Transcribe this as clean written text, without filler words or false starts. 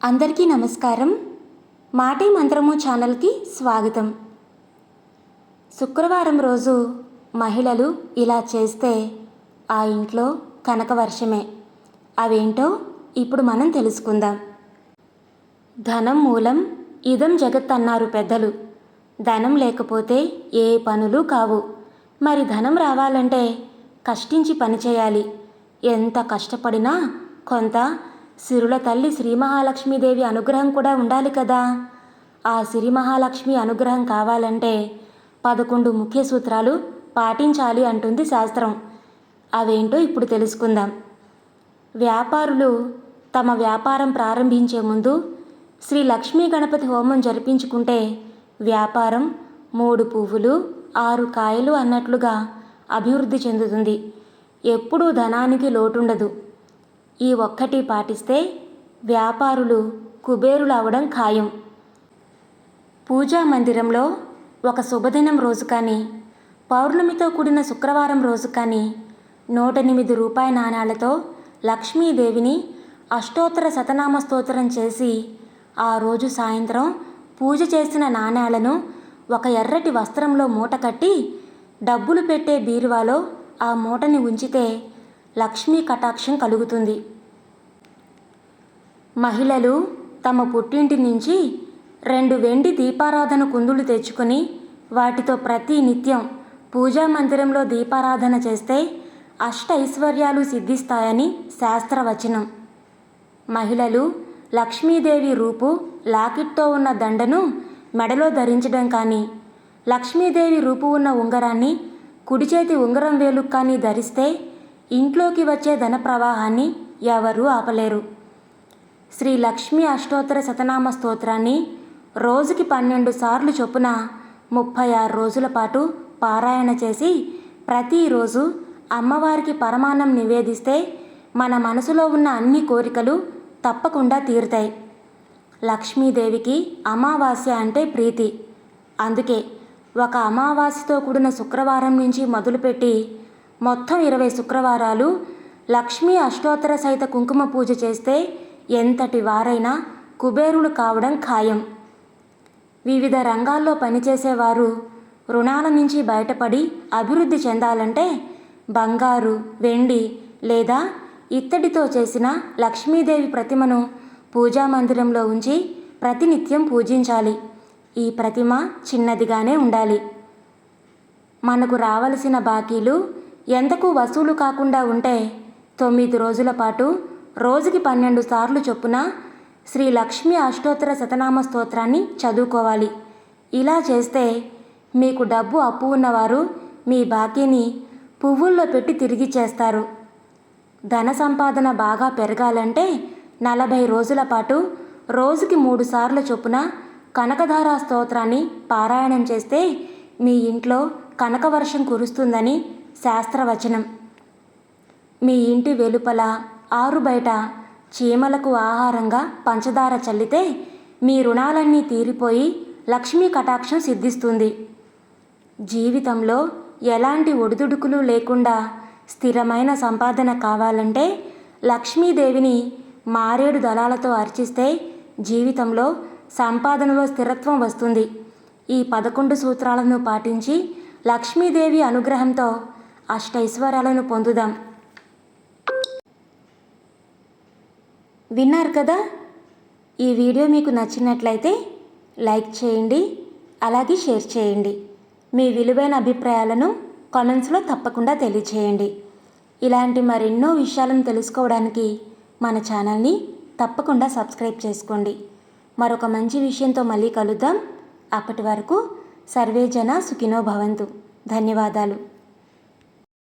అందరికీ నమస్కారం. మాటే మంత్రము ఛానల్కి స్వాగతం. శుక్రవారం రోజు మహిళలు ఇలా చేస్తే ఆ ఇంట్లో కనకవర్షమే. అవేంటో ఇప్పుడు మనం తెలుసుకుందాం. ధనం మూలం ఇదం జగత్ అన్నారు పెద్దలు. ధనం లేకపోతే ఏ పనులు కావు. మరి ధనం రావాలంటే కష్టించి పనిచేయాలి. ఎంత కష్టపడినా కొంత సిరుల తల్లి శ్రీ మహాలక్ష్మీదేవి అనుగ్రహం కూడా ఉండాలి కదా. ఆ శ్రీ మహాలక్ష్మి అనుగ్రహం కావాలంటే 11 ముఖ్య సూత్రాలు పాటించాలి అంటుంది శాస్త్రం. అవేంటో ఇప్పుడు తెలుసుకుందాం. వ్యాపారులు తమ వ్యాపారం ప్రారంభించే ముందు శ్రీ లక్ష్మీ గణపతి హోమం జరిపించుకుంటే వ్యాపారం 3 పువ్వులు 6 కాయలు అన్నట్లుగా అభివృద్ధి చెందుతుంది. ఎప్పుడూ ధనానికి లోటుండదు. ఈ ఒక్కటి పాటిస్తే వ్యాపారులు కుబేరులు అవడం ఖాయం. పూజా మందిరంలో ఒక శుభదినం రోజు కానీ, పౌర్ణమితో కూడిన శుక్రవారం రోజు కానీ 108 రూపాయి నాణాలతో లక్ష్మీదేవిని అష్టోత్తర శతనామ స్తోత్రం చేసి ఆ రోజు సాయంత్రం పూజ చేసిన నాణాలను ఒక ఎర్రటి వస్త్రంలో మూట కట్టి డబ్బులు పెట్టే బీరువాలో ఆ మూటని ఉంచితే లక్ష్మీ కటాక్షం కలుగుతుంది. మహిళలు తమ పుట్టింటి నుంచి 2 వెండి దీపారాధన కుందులు తెచ్చుకొని వాటితో ప్రతి నిత్యం పూజా మందిరంలో దీపారాధన చేస్తే అష్ట ఐశ్వర్యాలు సిద్ధిస్తాయని శాస్త్రవచనం. మహిళలు లక్ష్మీదేవి రూపు లాకెట్తో ఉన్న దండను మెడలో ధరించడం కానీ, లక్ష్మీదేవి రూపు ఉన్న ఉంగరాన్ని కుడి చేతి ఉంగరం వేలుకు కానీ ధరిస్తే ఇంట్లోకి వచ్చే ధన ప్రవాహాన్ని ఎవరూ ఆపలేరు. శ్రీ లక్ష్మీ అష్టోత్తర శతనామ స్తోత్రాన్ని రోజుకి 12 సార్లు చొప్పున 36 రోజుల పాటు పారాయణ చేసి ప్రతిరోజు అమ్మవారికి పరమాన్నం నివేదిస్తే మన మనసులో ఉన్న అన్ని కోరికలు తప్పకుండా తీరుతాయి. లక్ష్మీదేవికి అమావాస్య అంటే ప్రీతి. అందుకే ఒక అమావాస్యతో కూడిన శుక్రవారం నుంచి మొదలుపెట్టి మొత్తం 20 శుక్రవారాలు లక్ష్మీ అష్టోత్తర సహిత కుంకుమ పూజ చేస్తే ఎంతటి వారైనా కుబేరులు కావడం ఖాయం. వివిధ రంగాల్లో పనిచేసేవారు రుణాల నుంచి బయటపడి అభివృద్ధి చెందాలంటే బంగారు, వెండి లేదా ఇత్తడితో చేసిన లక్ష్మీదేవి ప్రతిమను పూజా మందిరంలో ఉంచి ప్రతినిత్యం పూజించాలి. ఈ ప్రతిమ చిన్నదిగానే ఉండాలి. మనకు రావలసిన బాకీలు ఎంతకు వసూలు కాకుండా ఉంటే 9 రోజుల పాటు రోజుకి 12 సార్లు చొప్పున శ్రీ లక్ష్మీ అష్టోత్తర శతనామ స్తోత్రాన్ని చదువుకోవాలి. ఇలా చేస్తే మీకు డబ్బు అప్పు ఉన్నవారు మీ బాకీని పువ్వుల్లో పెట్టి తిరిగి చేస్తారు. ధన సంపాదన బాగా పెరగాలంటే 40 రోజుల పాటు రోజుకి 3 సార్లు చొప్పున కనకధారా స్తోత్రాన్ని పారాయణం చేస్తే మీ ఇంట్లో కనకవర్షం కురుస్తుందని శాస్త్రవచనం. మీ ఇంటి వెలుపల ఆరు బయట చీమలకు ఆహారంగా పంచదార చల్లితే మీ రుణాలన్నీ తీరిపోయి లక్ష్మీ కటాక్షం సిద్ధిస్తుంది. జీవితంలో ఎలాంటి ఒడిదుడుకులు లేకుండా స్థిరమైన సంపాదన కావాలంటే లక్ష్మీదేవిని మారేడు దళాలతో అర్చిస్తే జీవితంలో సంపాదనలో స్థిరత్వం వస్తుంది. ఈ 11 సూత్రాలను పాటించి లక్ష్మీదేవి అనుగ్రహంతో అష్టైశ్వర్యాలను పొందుదాం. విన్నారు కదా. ఈ వీడియో మీకు నచ్చినట్లయితే లైక్ చేయండి, అలాగే షేర్ చేయండి. మీ విలువైన అభిప్రాయాలను కామెంట్స్లో తప్పకుండా తెలియచేయండి. ఇలాంటి మరెన్నో విషయాలను తెలుసుకోవడానికి మన ఛానల్ని తప్పకుండా సబ్స్క్రైబ్ చేసుకోండి. మరొక మంచి విషయంతో మళ్ళీ కలుద్దాం. అప్పటి వరకు సర్వే జన సుఖినో భవంతు. ధన్యవాదాలు.